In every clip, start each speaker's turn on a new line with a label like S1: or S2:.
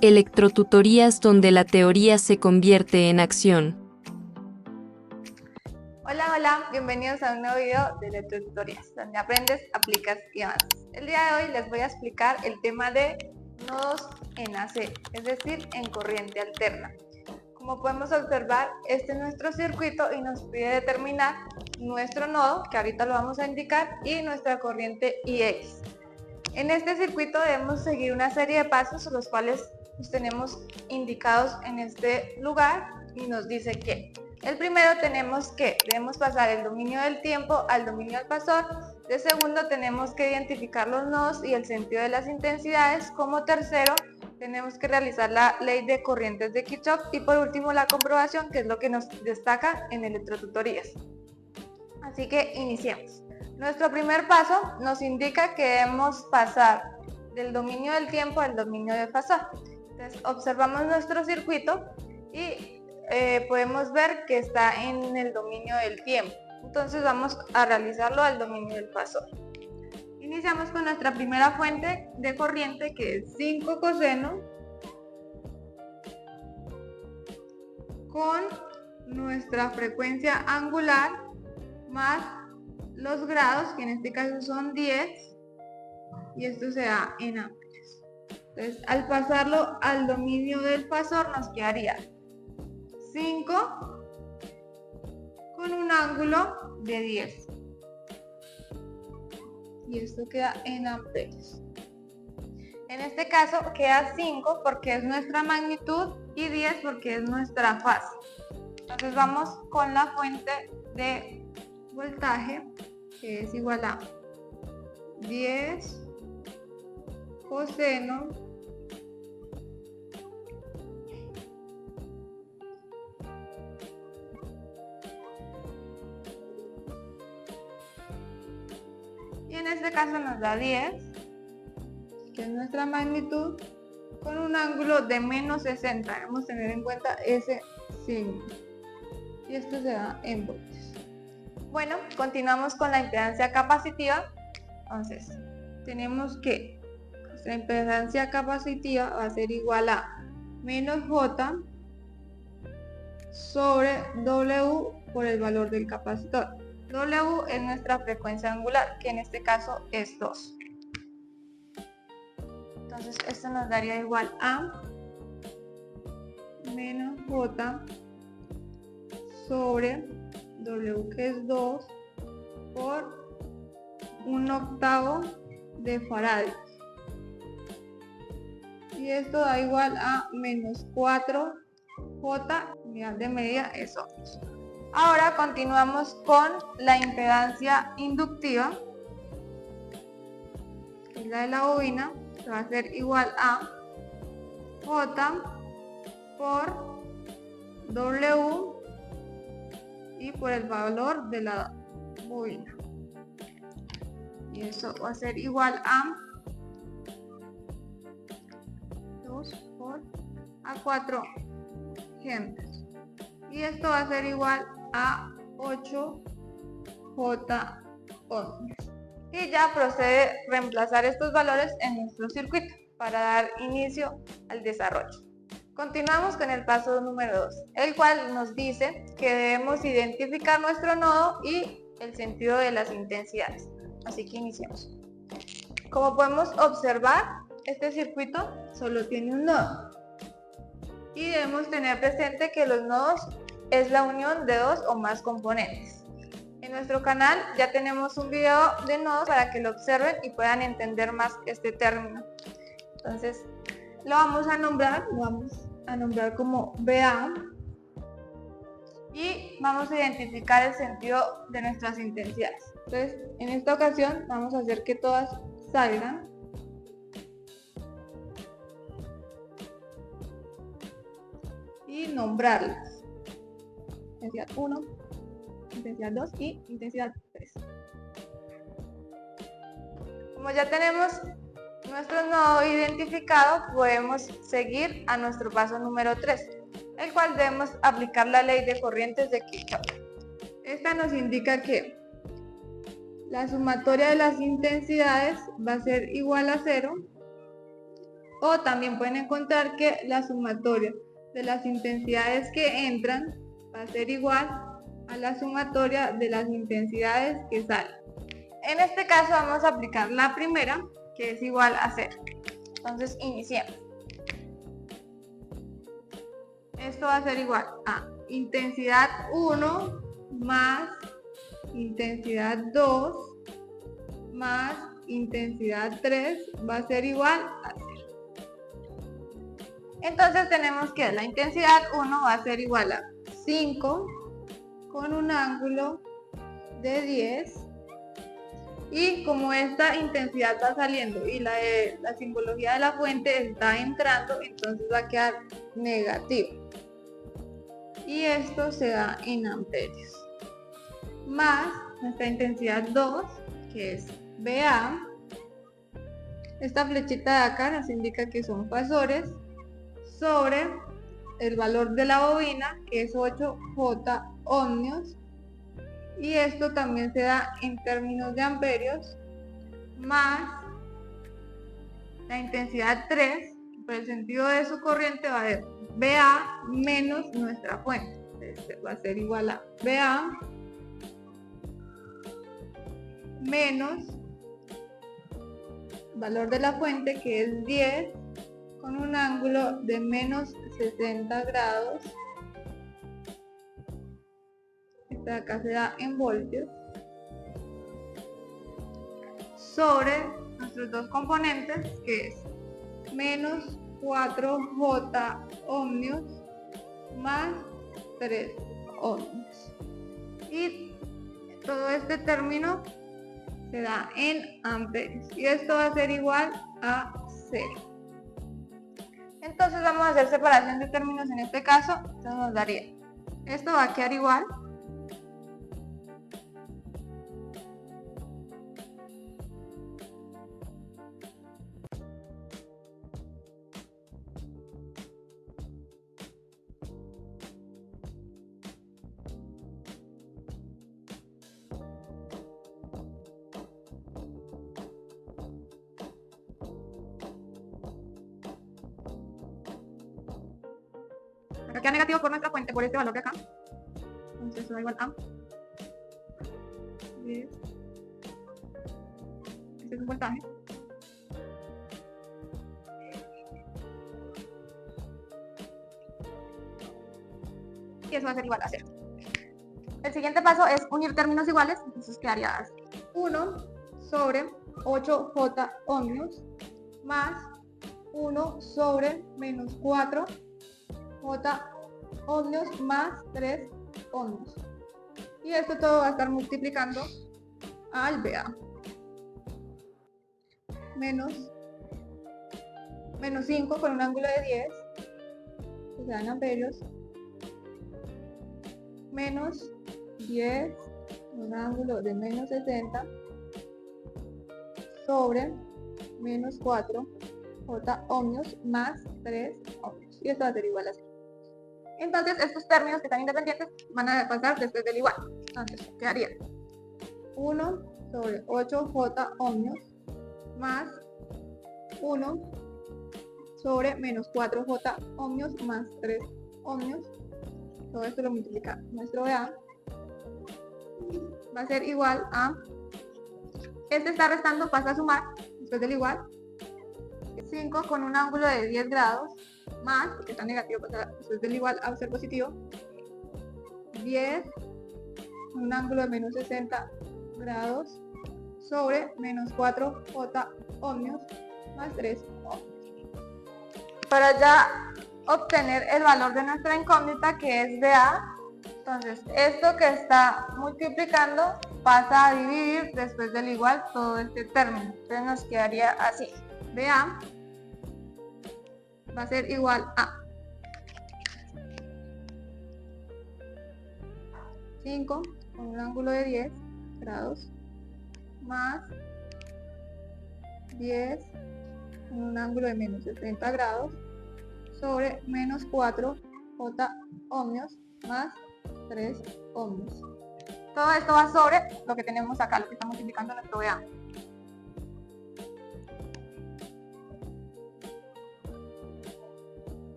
S1: Electrotutorías donde la teoría se convierte en acción.
S2: Hola, bienvenidos a un nuevo video de Electrotutorías, donde aprendes, aplicas y avanzas. El día de hoy les voy a explicar el tema de nodos en AC, es decir, en corriente alterna. Como podemos observar, este es nuestro circuito y nos pide determinar nuestro nodo, que ahorita lo vamos a indicar, y nuestra corriente IX. En este circuito debemos seguir una serie de pasos, los cuales los tenemos indicados en este lugar y nos dice que el primero debemos pasar el dominio del tiempo al dominio del pasor. De segundo tenemos que identificar los nodos y el sentido de las intensidades. Como tercero tenemos que realizar la ley de corrientes de Kirchhoff y por último la comprobación, que es lo que nos destaca en Electrotutorías. Así que iniciemos. Nuestro primer paso nos indica que debemos pasar del dominio del tiempo al dominio del pasor. Entonces observamos nuestro circuito y podemos ver que está en el dominio del tiempo. Entonces vamos a realizarlo al dominio del pasor. Iniciamos con nuestra primera fuente de corriente, que es 5 coseno con nuestra frecuencia angular más los grados, que en este caso son 10, y esto se da en amperes. Entonces, al pasarlo al dominio del pasor nos quedaría 5 con un ángulo de 10. Y esto queda en amperes. En este caso queda 5 porque es nuestra magnitud y 10 porque es nuestra fase. Entonces vamos con la fuente de voltaje, que es igual a 10 coseno y en este caso nos da 10, que es nuestra magnitud, con un ángulo de menos 60. Debemos tener en cuenta ese signo. Y esto se da en voltios. Bueno, continuamos con la impedancia capacitiva. Entonces, tenemos que nuestra impedancia capacitiva va a ser igual a menos J sobre W por el valor del capacitor. W es nuestra frecuencia angular, que en este caso es 2. Entonces esto nos daría igual a menos J sobre W, que es 2, por 1/8 de faraday. Y esto da igual a menos 4 J, unidad de medida es ohms. Ahora continuamos con la impedancia inductiva, que es la de la bobina, que va a ser igual a J por W y por el valor de la bobina. Y eso va a ser igual a 2 por A4 Henry. Y esto va a ser igual a 8 J ohms. Y ya procede a reemplazar estos valores en nuestro circuito para dar inicio al desarrollo. Continuamos con el paso número 2, el cual nos dice que debemos identificar nuestro nodo y el sentido de las intensidades. Así que iniciamos. Como podemos observar, este circuito solo tiene un nodo. Y debemos tener presente que los nodos es la unión de dos o más componentes. En nuestro canal ya tenemos un video de nodos para que lo observen y puedan entender más este término. Entonces lo vamos a nombrar como BA y vamos a identificar el sentido de nuestras intensidades. Entonces en esta ocasión vamos a hacer que todas salgan. Y nombrarlas. Intensidad 1, intensidad 2 y intensidad 3. Como ya tenemos nuestro nodo identificado, podemos seguir a nuestro paso número 3, el cual debemos aplicar la ley de corrientes de Kirchhoff. Esta nos indica que la sumatoria de las intensidades va a ser igual a 0 O también pueden encontrar que la sumatoria de las intensidades que entran va a ser igual a la sumatoria de las intensidades que salen. En este caso vamos a aplicar la primera, que es igual a 0. Entonces iniciemos. Esto va a ser igual a intensidad 1 más intensidad 2 más intensidad 3 va a ser igual a 0. Entonces tenemos que la intensidad 1 va a ser igual a 5 con un ángulo de 10. Y como esta intensidad va saliendo y la simbología de la fuente está entrando, entonces va a quedar negativo. Y esto se da en amperios. Más nuestra intensidad 2, que es VA. Esta flechita de acá nos indica que son fasores, sobre el valor de la bobina, que es 8J ohmios. Y esto también se da en términos de amperios, más la intensidad 3, por el sentido de su corriente va a ser VA menos nuestra fuente. Entonces va a ser igual a VA menos valor de la fuente, que es 10, con un ángulo de menos 60 grados. Esta de acá se da en voltios, sobre nuestros dos componentes, que es menos 4J ohmios más 3 ohmios. Y todo este término se da en amperios. Y esto va a ser igual a 0. Entonces vamos a hacer separación de términos en este caso. Entonces nos daría, esto va a quedar igual acá queda negativo por nuestra fuente, por este valor de acá. Entonces eso da igual a 10. Este es un voltaje. Y eso va a ser igual a 0. El siguiente paso es unir términos iguales, entonces quedaría así. 1 sobre 8J ohmios más 1 sobre menos 4 J ohmios más 3 ohmios. Y esto todo va a estar multiplicando al VA. Menos 5 con un ángulo de 10, que se dan amperios, menos 10 con un ángulo de menos 60, sobre menos 4 J ohmios más 3 ohmios. Y esto va a ser igual a 0. Entonces estos términos que están independientes van a pasar después del igual. Entonces quedaría 1 sobre 8J ohmios más 1 sobre menos 4J ohmios más 3 ohmios. Todo esto lo multiplica nuestro VA. Va a ser igual a, este está restando, pasa a sumar después del igual, 5 con un ángulo de 10 grados más, porque está negativo, pasa después del igual a ser positivo, 10 con un ángulo de menos 60 grados sobre menos 4J ohmios más 3 ohmios. Para ya obtener el valor de nuestra incógnita, que es VA, entonces esto que está multiplicando pasa a dividir después del igual todo este término. Entonces nos quedaría así. VA va a ser igual a 5 con un ángulo de 10 grados más 10 con un ángulo de menos 60 grados sobre menos 4 J ohmios más 3 ohmios. Todo esto va sobre lo que tenemos acá, lo que está multiplicando nuestro VA.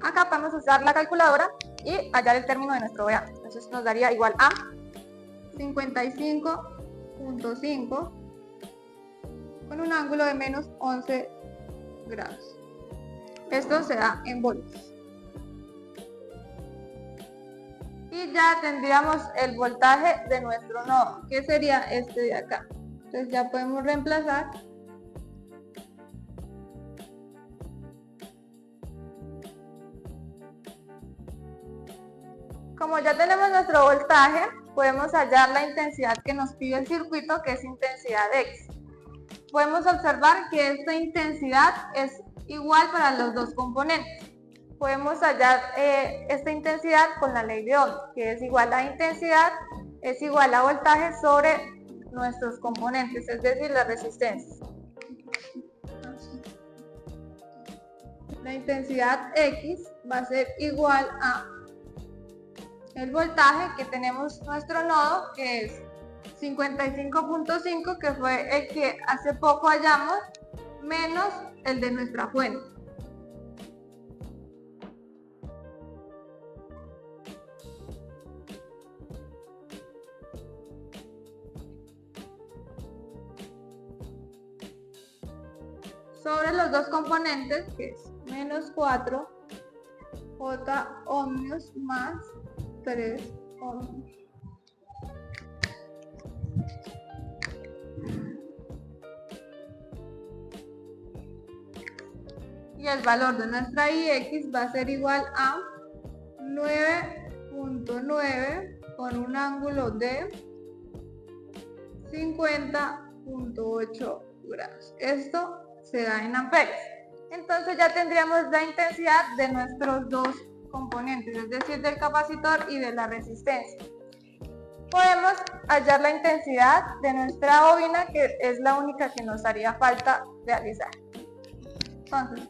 S2: Acá podemos usar la calculadora y hallar el término de nuestro OEA. Entonces nos daría igual a 55.5 con un ángulo de menos 11 grados. Esto se da en voltios. Y ya tendríamos el voltaje de nuestro nodo, que sería este de acá. Entonces ya podemos reemplazar como ya tenemos nuestro voltaje, podemos hallar la intensidad que nos pide el circuito, que es intensidad X. Podemos observar que esta intensidad es igual para los dos componentes. Podemos hallar esta intensidad con la ley de Ohm, que es igual a intensidad, es igual a voltaje sobre nuestros componentes, es decir, las resistencias. La intensidad X va a ser igual a el voltaje que tenemos nuestro nodo, que es 55.5, que fue el que hace poco hallamos, menos el de nuestra fuente. Sobre los dos componentes, que es menos 4 J ohmios más 3 ohmios. Y el valor de nuestra IX va a ser igual a 9.9 con un ángulo de 50.8 grados. Esto se da en amperes. Entonces ya tendríamos la intensidad de nuestros dos componentes, es decir, del capacitor y de la resistencia. Podemos hallar la intensidad de nuestra bobina, que es la única que nos haría falta realizar. Entonces,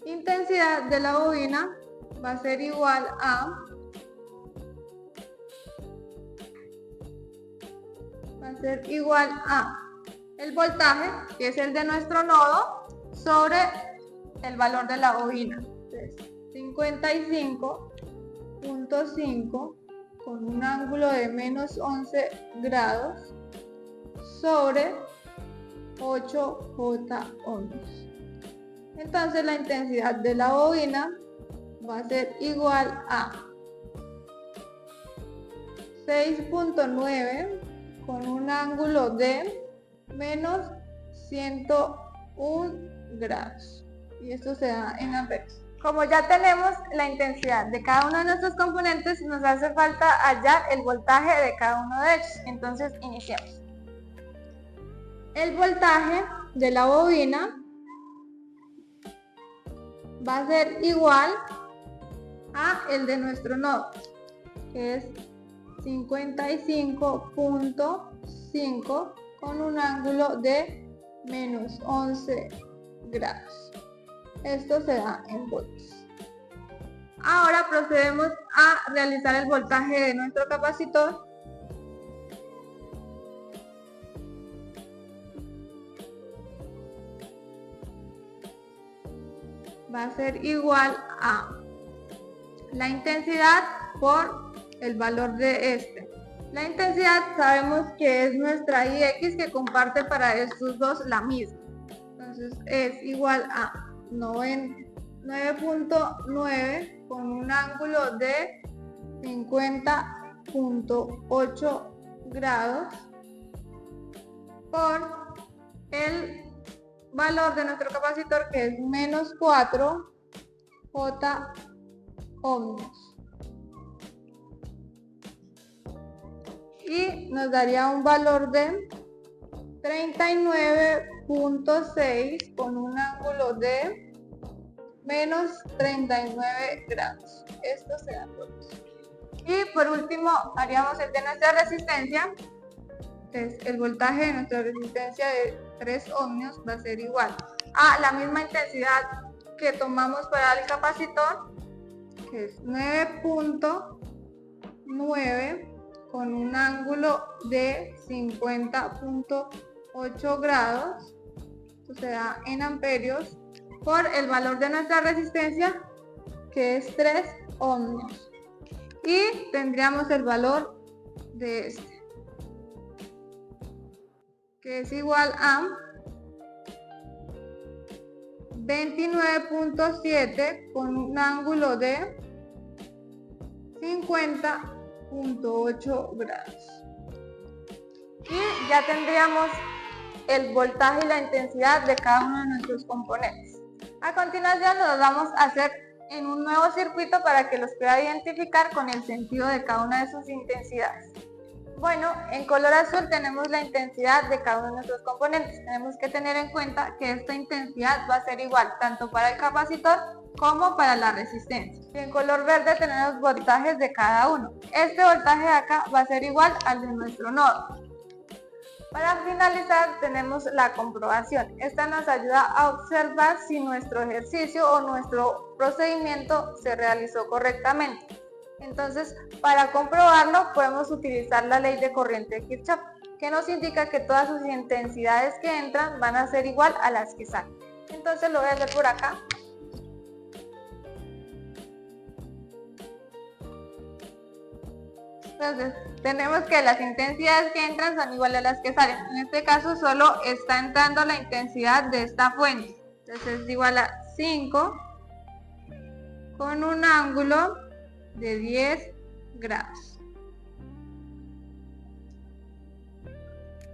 S2: intensidad de la bobina va a ser igual a el voltaje, que es el de nuestro nodo, sobre el valor de la bobina. Entonces, 55.5 con un ángulo de menos 11 grados sobre 8 J ohmios. Entonces la intensidad de la bobina va a ser igual a 6.9 con un ángulo de menos 101 grados. Y esto se da en amperes. Como ya tenemos la intensidad de cada uno de nuestros componentes, nos hace falta hallar el voltaje de cada uno de ellos. Entonces iniciamos. El voltaje de la bobina va a ser igual a el de nuestro nodo, que es 55.5 con un ángulo de menos 11 grados. Esto se da en voltios. Ahora procedemos a realizar el voltaje de nuestro capacitor. Va a ser igual a la intensidad por el valor de este. La intensidad sabemos que es nuestra IX, que comparte para estos dos la misma. Entonces es igual a 9.9 con un ángulo de 50.8 grados por el valor de nuestro capacitor, que es menos 4 J ohmios. Y nos daría un valor de 39.6 con un ángulo de menos 39 grados. Esto se da por eso. Y por último haríamos el de nuestra resistencia. Entonces el voltaje de nuestra resistencia de 3 ohmios va a ser igual a la misma intensidad que tomamos para el capacitor, que es 9.9 con un ángulo de 50.8 grados. Esto se da en amperios por el valor de nuestra resistencia, que es 3 ohmios. Y tendríamos el valor de este, que es igual a 29.7 con un ángulo de 50.8 grados. Y ya tendríamos el voltaje y la intensidad de cada uno de nuestros componentes. A continuación los vamos a hacer en un nuevo circuito para que los pueda identificar con el sentido de cada una de sus intensidades. Bueno, en color azul tenemos la intensidad de cada uno de nuestros componentes. Tenemos que tener en cuenta que esta intensidad va a ser igual tanto para el capacitor como para la resistencia. Y en color verde tenemos voltajes de cada uno. Este voltaje de acá va a ser igual al de nuestro nodo. Para finalizar tenemos la comprobación. Esta nos ayuda a observar si nuestro ejercicio o nuestro procedimiento se realizó correctamente. Entonces, para comprobarlo podemos utilizar la ley de corriente de Kirchhoff, que nos indica que todas sus intensidades que entran van a ser igual a las que salen. Entonces lo voy a hacer por acá. Entonces, tenemos que las intensidades que entran son iguales a las que salen. En este caso solo está entrando la intensidad de esta fuente. Entonces es igual a 5 con un ángulo de 10 grados.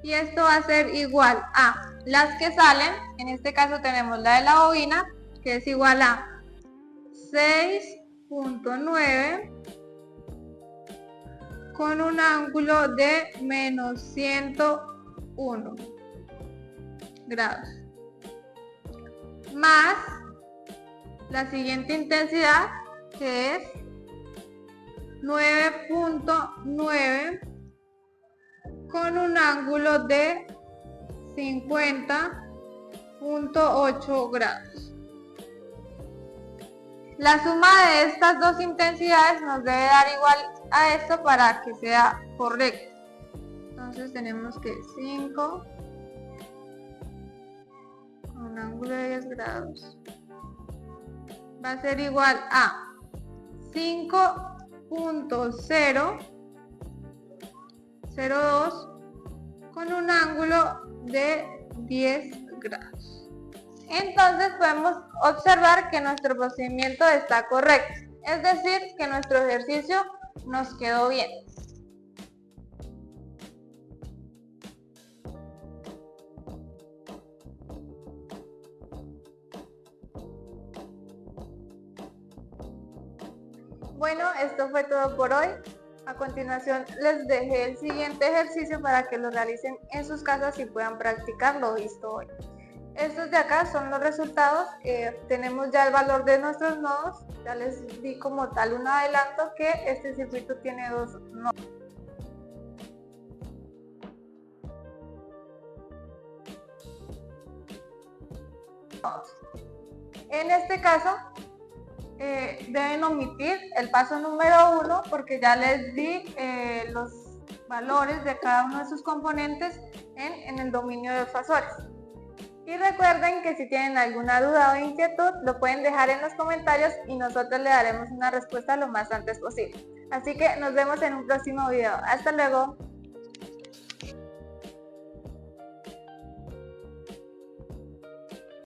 S2: Y esto va a ser igual a las que salen. En este caso tenemos la de la bobina, que es igual a 6.9 con un ángulo de menos 101 grados, más la siguiente intensidad, que es 9.9 con un ángulo de 50.8 grados. La suma de estas dos intensidades nos debe dar igual a esto para que sea correcto. Entonces tenemos que 5 con un ángulo de 10 grados va a ser igual a 5.002 con un ángulo de 10 grados. Entonces podemos observar que nuestro procedimiento está correcto, es decir, que nuestro ejercicio nos quedó bien. Bueno, esto fue todo por hoy. A continuación les dejé el siguiente ejercicio para que lo realicen en sus casas y puedan practicar lo visto hoy. Estos de acá son los resultados. Tenemos ya el valor de nuestros nodos. Ya les di como tal un adelanto que este circuito tiene 2 nodos. En este caso deben omitir el paso número 1 porque ya les di los valores de cada uno de sus componentes en el dominio de fasores. Y recuerden que si tienen alguna duda o inquietud lo pueden dejar en los comentarios y nosotros le daremos una respuesta lo más antes posible. Así que nos vemos en un próximo video. Hasta luego.